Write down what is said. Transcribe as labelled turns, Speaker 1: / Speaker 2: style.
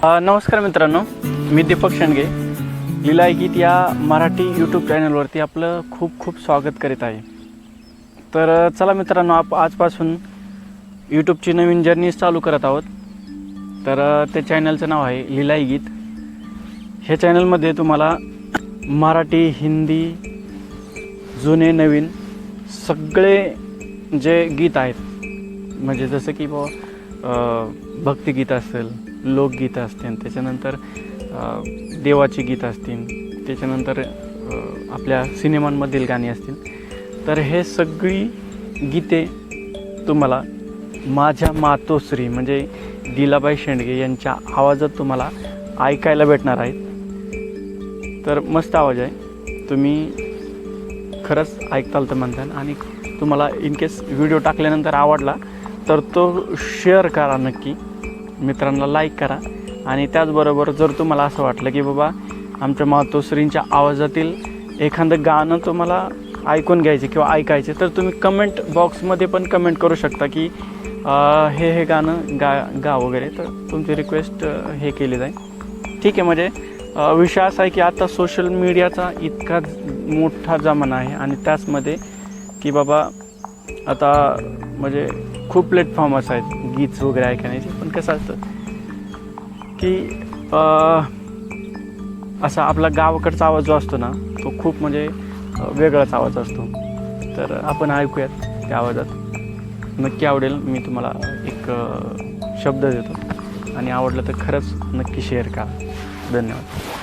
Speaker 1: नमस्कार मित्रांनो, मी दीपक शेंडगे. लीला गीत या मराठी यूट्यूब चॅनलवरती आपलं खूप खूप स्वागत करीत आहे. तर चला मित्रांनो, आजपासून यूट्यूबची नवीन जर्नी चालू करत आहोत. तर ते चॅनलचं नाव आहे लीला गीत. ह्या चॅनलमध्ये तुम्हाला मराठी, हिंदी, जुने नवीन सगळे जे गीत आहेत, म्हणजे जसं की भक्तिगीत असेल, लोकगीतं असतील, त्याच्यानंतर देवाची गीतं असतील, त्याच्यानंतर आपल्या सिनेमांमधील गाणी असतील, तर हे सगळी गीते तुम्हाला माझ्या मातोश्री म्हणजे लीलाबाई शेंडगे यांच्या आवाजात तुम्हाला ऐकायला भेटणार आहेत. तर मस्त आवाज आहे, तुम्ही खरंच ऐकताल तर म्हणताल. आणि तुम्हाला इन केस व्हिडिओ टाकल्यानंतर आवडला तर तो शेअर करा, नक्की मित्रांना लाईक करा. आणि त्याचबरोबर जर तुम्हाला असं वाटलं की बाबा आमच्या मातोश्रींच्या आवाजातील एखादं गाणं तुम्हाला ऐकून घ्यायचे किंवा ऐकायचे, तर तुम्ही कमेंट बॉक्समध्ये पण कमेंट करू शकता की हे गाणं गा वगैरे. तर तुमची रिक्वेस्ट हे केली जाईल. ठीक आहे. म्हणजे विषय असा आहे की आता सोशल मीडियाचा इतका मोठा जमाना आहे आणि त्याचमध्ये की बाबा आता म्हणजे खूप प्लॅटफॉर्म्स आहेत गीत वगैरे ऐकण्याचे. पण कसं असतं की असा आपला गावाकडचा आवाज जो असतो ना, तो खूप म्हणजे वेगळाच आवाज असतो. तर आपण ऐकूयात त्या आवाजात. नक्की आवडेल. मी तुम्हाला एक शब्द देतो आणि आवडलं तर खरंच नक्की शेअर करा. धन्यवाद.